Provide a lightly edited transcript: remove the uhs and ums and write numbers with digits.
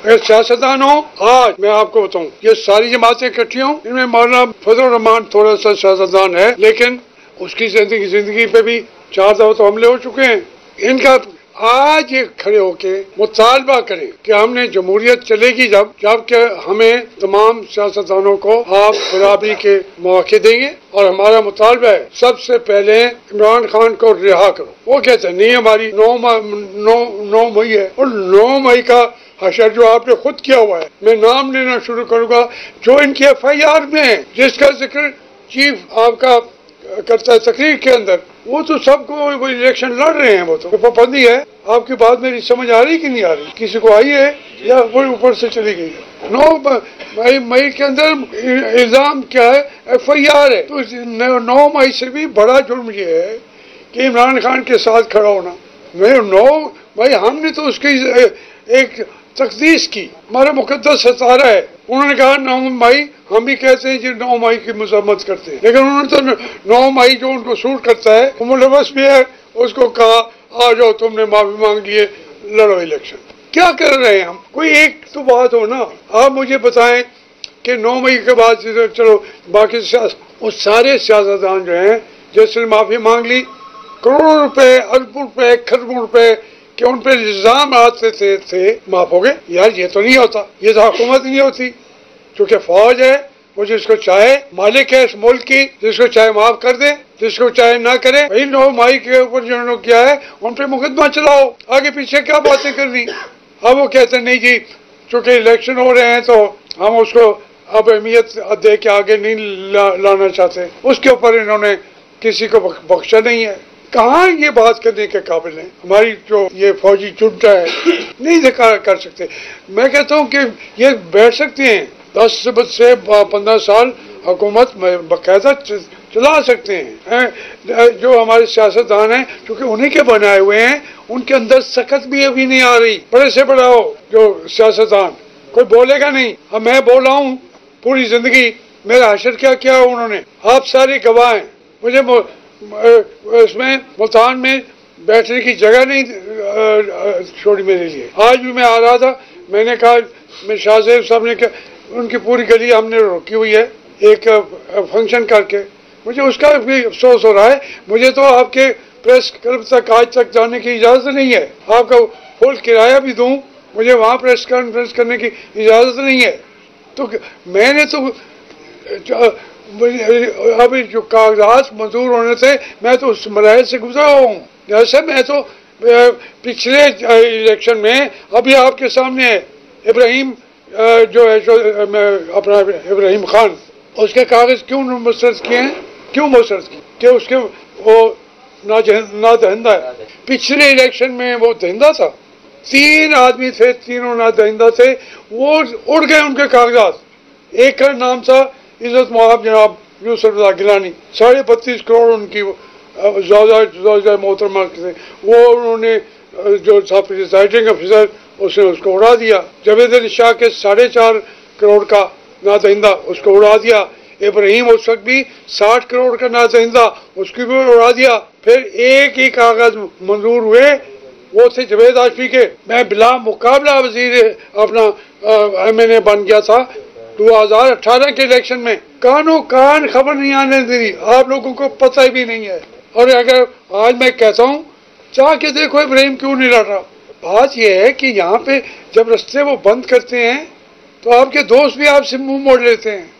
अगर सियासतदान हो, आज मैं आपको बताऊं, ये सारी जमातें इकट्ठी हों, इनमें मौलाना फजल रहमान थोड़ा सा सियासतदान है, लेकिन उसकी जिंदगी पे भी 4 दफा तो हमले हो चुके हैं। इनका आज ये खड़े होके मुतालबा करें कि हमने जमहूरियत चलेगी जबकि हमें तमाम सियासतदानों को आप बराबरी के मौके देंगे, और हमारा मुतालबा है सबसे पहले इमरान खान को रिहा करो। वो कहते हैं नहीं, हमारी 9 मई है, और 9 मई का हशर जो आपने खुद किया हुआ है, मैं नाम लेना शुरू करूंगा जो इनकी FIR में है, जिसका जिक्र चीफ आपका करता है तकरीर के अंदर, वो तो सबको वो इलेक्शन लड़ रहे हैं, वो तो पाबंदी है। आपकी बात मेरी समझ आ रही कि नहीं आ रही? किसी को आई है या वो ऊपर से चली गई है? 9 मई के अंदर इल्जाम क्या है? FIR है। तो 9 मई से भी बड़ा जुर्म ये है कि इमरान खान के साथ खड़ा होना। 9 मई हमने तो उसकी एक तकदीस की, हमारा मुकद्दस सितारा है। उन्होंने कहा 9 मई, हम भी कहते हैं कि 9 मई की मजम्मत करते हैं, लेकिन उन्होंने तो 9 मई जो उनको सूट करता है वो मुलवस भी है, उसको कहा आ जाओ तुमने माफी मांग लिए, लड़ो इलेक्शन। क्या कर रहे हैं हम? कोई एक तो बात हो ना। आप मुझे बताएं कि 9 मई के बाद चलो बाकी वो सारे सियासतदान जो हैं जिसने माफी मांग ली, करोड़ों रुपए, अरबों रुपए, खरबों रुपए कि उन पर इल्जाम आते थे माफ हो गए। यार ये तो नहीं होता, ये तो हुकूमत नहीं होती, क्योंकि फौज है, वो जिसको चाहे मालिक है इस मुल्क की, जिसको चाहे माफ कर दे, जिसको चाहे ना करे। भाई 9 मई के ऊपर जिन्होंने किया है उन पर मुकदमा चलाओ, आगे पीछे क्या बातें करनी। अब वो कहते नहीं जी चूंकि इलेक्शन हो रहे हैं तो हम उसको अब अहमियत दे के आगे नहीं लाना चाहते, उसके ऊपर इन्होंने किसी को बख्शा नहीं है। कहाँ ये बात करने के काबिल है? हमारी जो ये फौजी जुंटा है नहीं कर सकते। मैं कहता हूँ कि ये बैठ सकते हैं 10 से 15 साल हुकूमत में बाकायदा चला सकते हैं। जो हमारे सियासतदान हैं क्योंकि उन्हीं के बनाए हुए हैं, उनके अंदर सकत भी अभी नहीं आ रही। बड़े से बड़ा हो जो सियासतदान, कोई बोलेगा नहीं। अब मैं बोला हूँ पूरी जिंदगी, मेरा हशर क्या किया उन्होंने, आप सारे गवाह हैं। मुझे इसमें मुल्तान में बैठने की जगह नहीं छोड़ी मेरे लिए। आज भी मैं आ रहा था, मैंने कहा मैं शाहजेब साहब ने कहा उनकी पूरी गली हमने रोकी हुई है एक फंक्शन करके। मुझे उसका भी अफसोस हो रहा है। मुझे तो आपके प्रेस क्लब तक आज तक जाने की इजाज़त नहीं है। आपका फुल किराया भी दूं, मुझे वहाँ प्रेस कॉन्फ्रेंस करने की इजाज़त नहीं है। तो मैंने तो अभी जो कागजात मंजूर होने थे, मैं तो उस मराहल से गुजरा हूँ। जैसे मैं तो पिछले इलेक्शन में अभी आपके सामने है इब्राहिम जो है अपना इब्राहिम खान, उसके कागज क्यों मुस्तरद किए हैं? क्यों मुस्तरद किए? कि उसके वो नादहिंदा है। पिछले इलेक्शन में वो दहिंदा था, 3 आदमी थे, तीनों नादहिंदा थे, वो उड़ गए उनके कागजात। एक का नाम था इज्जत मुआब जनाब यूसुफ गिलानी, 32.5 करोड़ उनकी मोहतरमा थे। वो उन्होंने जो था प्रिजाइडिंग ऑफिसर, उसने उसको उड़ा दिया। जावेद अली शाह के 4.5 करोड़ का नादहिंदा, उसको उड़ा दिया। इब्राहिम उस वक्त भी 60 करोड़ का नादहिंदा, उसकी भी उड़ा दिया। फिर एक ही कागज मंजूर हुए, वो थे जावेद हाशमी के। मैं बिला मुकाबला वजीर अपना MNA बन गया था 2018 के इलेक्शन में। कानों कान खबर नहीं आने दी, आप लोगों को पता भी नहीं है। और अगर आज मैं कहता हूँ चाह के देखो इब्राहिम क्यों नहीं लड़ रहा। बात यह है कि यहाँ पे जब रास्ते वो बंद करते हैं तो आपके दोस्त भी आपसे मुंह मोड़ लेते हैं।